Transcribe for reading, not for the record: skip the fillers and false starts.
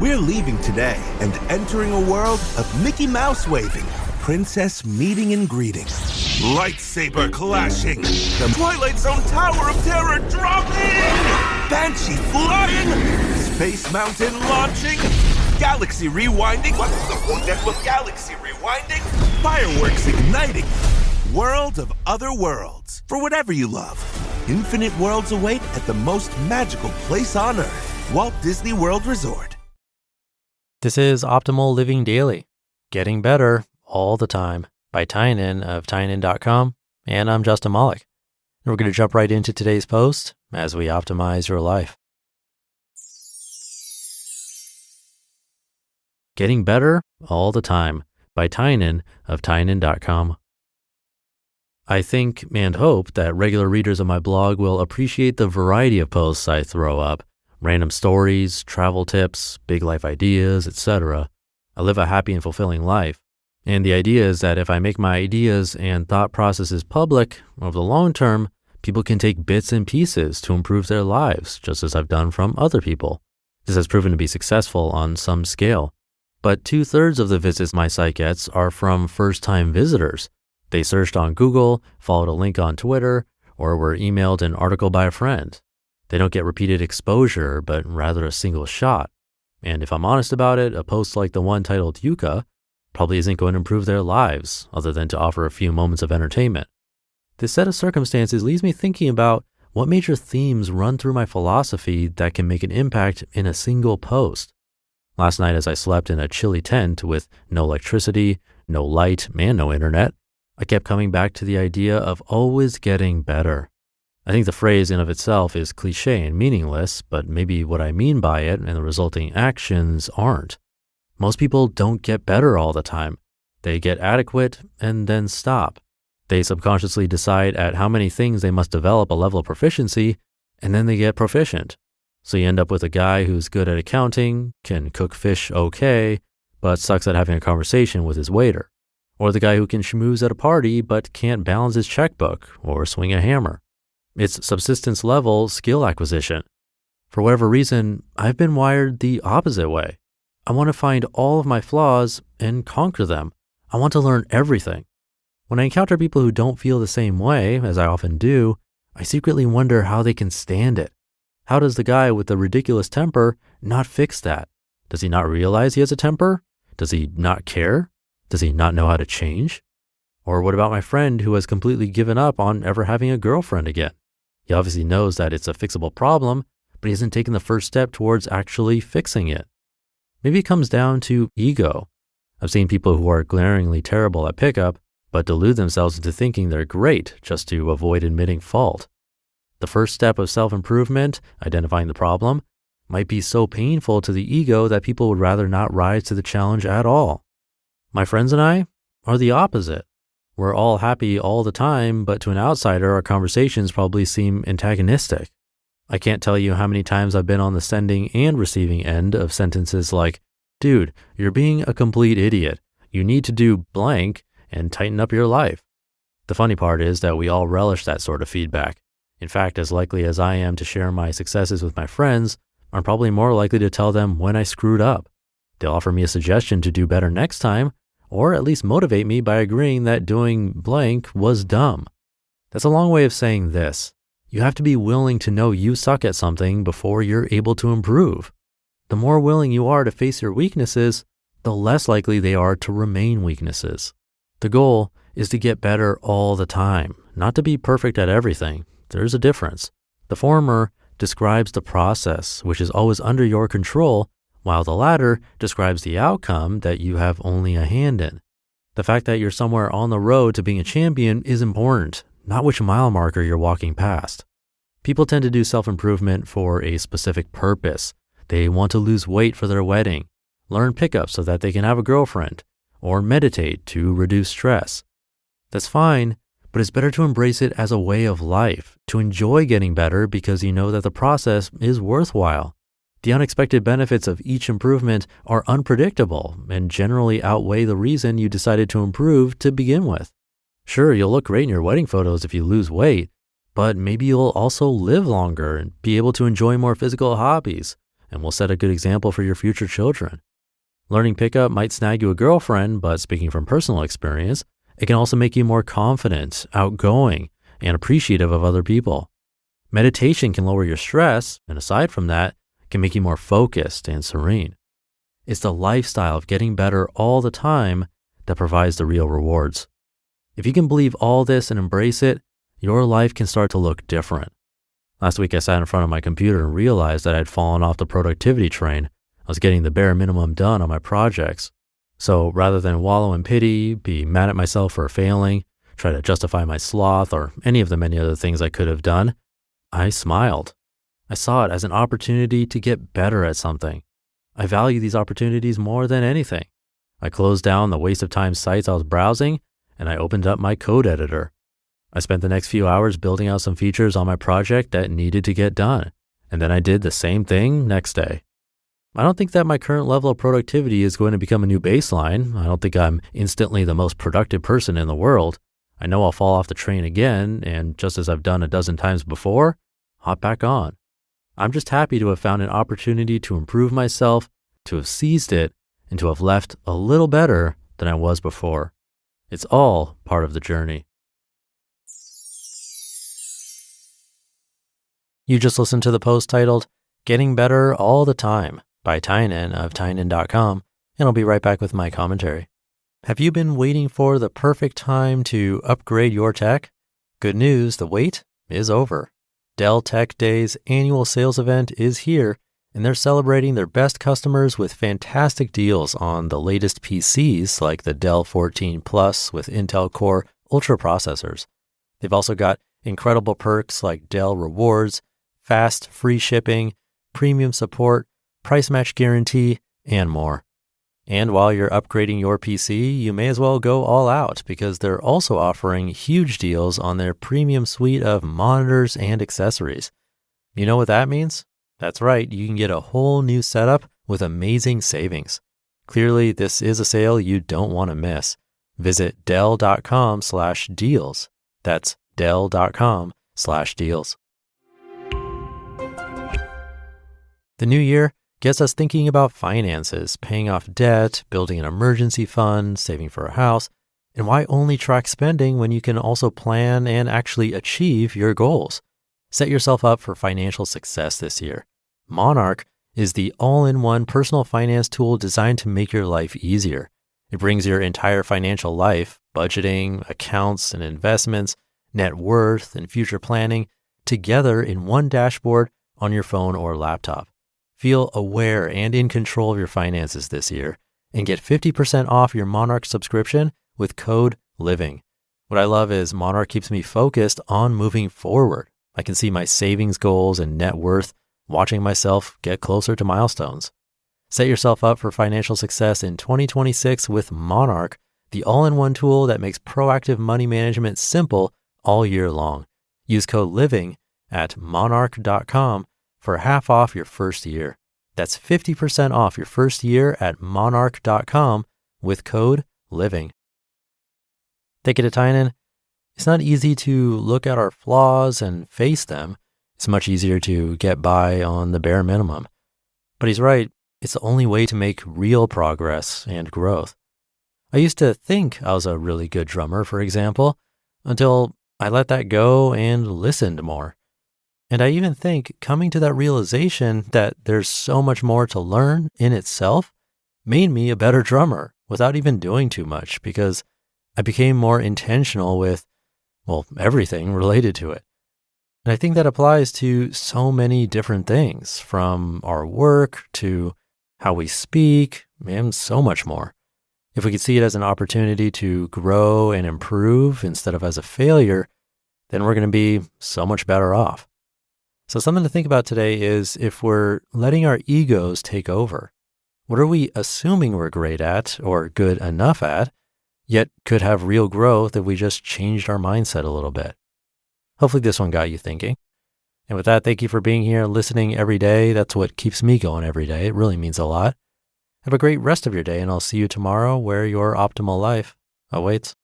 We're leaving today and entering a world of Mickey Mouse waving, princess meeting and greeting, lightsaber clashing, the Twilight Zone Tower of Terror dropping, Banshee flying, Space Mountain launching, galaxy rewinding, what's the one that was galaxy rewinding, fireworks igniting, world of other worlds, for whatever you love. Infinite worlds await at the most magical place on Earth, Walt Disney World Resort. This is Optimal Living Daily, getting better all the time, by Tynan of Tynan.com, and I'm Justin Malik. And we're going to jump right into today's post as we optimize your life. Getting better all the time, by Tynan of Tynan.com. I think and hope that regular readers of my blog will appreciate the variety of posts I throw up. Random stories, travel tips, big life ideas, etc. I live a happy and fulfilling life. And the idea is that if I make my ideas and thought processes public, over the long term, people can take bits and pieces to improve their lives, just as I've done from other people. This has proven to be successful on some scale. But 2/3 of the visits my site gets are from first-time visitors. They searched on Google, followed a link on Twitter, or were emailed an article by a friend. They don't get repeated exposure, but rather a single shot. And if I'm honest about it, a post like the one titled Yucca probably isn't going to improve their lives, other than to offer a few moments of entertainment. This set of circumstances leaves me thinking about what major themes run through my philosophy that can make an impact in a single post. Last night, as I slept in a chilly tent with no electricity, no light, and no internet, I kept coming back to the idea of always getting better. I think the phrase in of itself is cliche and meaningless, but maybe what I mean by it and the resulting actions aren't. Most people don't get better all the time. They get adequate and then stop. They subconsciously decide at how many things they must develop a level of proficiency, and then they get proficient. So you end up with a guy who's good at accounting, can cook fish okay, but sucks at having a conversation with his waiter. Or the guy who can schmooze at a party but can't balance his checkbook or swing a hammer. It's subsistence level skill acquisition. For whatever reason, I've been wired the opposite way. I want to find all of my flaws and conquer them. I want to learn everything. When I encounter people who don't feel the same way, as I often do, I secretly wonder how they can stand it. How does the guy with the ridiculous temper not fix that? Does he not realize he has a temper? Does he not care? Does he not know how to change? Or what about my friend who has completely given up on ever having a girlfriend again? He obviously knows that it's a fixable problem, but he hasn't taken the first step towards actually fixing it. Maybe it comes down to ego. I've seen people who are glaringly terrible at pickup, but delude themselves into thinking they're great just to avoid admitting fault. The first step of self-improvement, identifying the problem, might be so painful to the ego that people would rather not rise to the challenge at all. My friends and I are the opposite. We're all happy all the time, but to an outsider, our conversations probably seem antagonistic. I can't tell you how many times I've been on the sending and receiving end of sentences like, "Dude, you're being a complete idiot. You need to do blank and tighten up your life." The funny part is that we all relish that sort of feedback. In fact, as likely as I am to share my successes with my friends, I'm probably more likely to tell them when I screwed up. They'll offer me a suggestion to do better next time, or at least motivate me by agreeing that doing blank was dumb. That's a long way of saying this. You have to be willing to know you suck at something before you're able to improve. The more willing you are to face your weaknesses, the less likely they are to remain weaknesses. The goal is to get better all the time, not to be perfect at everything. There's a difference. The former describes the process, which is always under your control, while the latter describes the outcome that you have only a hand in. The fact that you're somewhere on the road to being a champion is important, not which mile marker you're walking past. People tend to do self-improvement for a specific purpose. They want to lose weight for their wedding, learn pickup so that they can have a girlfriend, or meditate to reduce stress. That's fine, but it's better to embrace it as a way of life, to enjoy getting better because you know that the process is worthwhile. The unexpected benefits of each improvement are unpredictable and generally outweigh the reason you decided to improve to begin with. Sure, you'll look great in your wedding photos if you lose weight, but maybe you'll also live longer and be able to enjoy more physical hobbies, and will set a good example for your future children. Learning pickup might snag you a girlfriend, but speaking from personal experience, it can also make you more confident, outgoing, and appreciative of other people. Meditation can lower your stress, and aside from that, can make you more focused and serene. It's the lifestyle of getting better all the time that provides the real rewards. If you can believe all this and embrace it, your life can start to look different. Last week I sat in front of my computer and realized that I'd fallen off the productivity train. I was getting the bare minimum done on my projects. So rather than wallow in pity, be mad at myself for failing, try to justify my sloth, or any of the many other things I could have done, I smiled. I saw it as an opportunity to get better at something. I value these opportunities more than anything. I closed down the waste of time sites I was browsing, and I opened up my code editor. I spent the next few hours building out some features on my project that needed to get done, and then I did the same thing next day. I don't think that my current level of productivity is going to become a new baseline. I don't think I'm instantly the most productive person in the world. I know I'll fall off the train again, and just as I've done a dozen times before, hop back on. I'm just happy to have found an opportunity to improve myself, to have seized it, and to have left a little better than I was before. It's all part of the journey. You just listened to the post titled, Getting Better All the Time by Tynan of Tynan.com, and I'll be right back with my commentary. Have you been waiting for the perfect time to upgrade your tech? Good news, the wait is over. Dell Tech Day's annual sales event is here, and they're celebrating their best customers with fantastic deals on the latest PCs like the Dell 14 Plus with Intel Core Ultra processors. They've also got incredible perks like Dell Rewards, fast free shipping, premium support, price match guarantee, and more. And while you're upgrading your PC, you may as well go all out because they're also offering huge deals on their premium suite of monitors and accessories. You know what that means? That's right, you can get a whole new setup with amazing savings. Clearly, this is a sale you don't want to miss. Visit Dell.com/deals. That's Dell.com/deals. The new year gets us thinking about finances, paying off debt, building an emergency fund, saving for a house, and why only track spending when you can also plan and actually achieve your goals? Set yourself up for financial success this year. Monarch is the all-in-one personal finance tool designed to make your life easier. It brings your entire financial life, budgeting, accounts and investments, net worth, and future planning together in one dashboard on your phone or laptop. Feel aware and in control of your finances this year and get 50% off your Monarch subscription with code LIVING. What I love is Monarch keeps me focused on moving forward. I can see my savings goals and net worth, watching myself get closer to milestones. Set yourself up for financial success in 2026 with Monarch, the all-in-one tool that makes proactive money management simple all year long. Use code LIVING at monarch.com for half off your first year. That's 50% off your first year at monarch.com with code LIVING. Take it to Tynan. It's not easy to look at our flaws and face them. It's much easier to get by on the bare minimum. But he's right. It's the only way to make real progress and growth. I used to think I was a really good drummer, for example, until I let that go and listened more. And I even think coming to that realization that there's so much more to learn in itself made me a better drummer without even doing too much because I became more intentional with, everything related to it. And I think that applies to so many different things, from our work to how we speak and so much more. If we could see it as an opportunity to grow and improve instead of as a failure, then we're going to be so much better off. So something to think about today is if we're letting our egos take over, what are we assuming we're great at or good enough at, yet could have real growth if we just changed our mindset a little bit? Hopefully this one got you thinking. And with that, thank you for being here, listening every day. That's what keeps me going every day. It really means a lot. Have a great rest of your day, and I'll see you tomorrow where your optimal life awaits.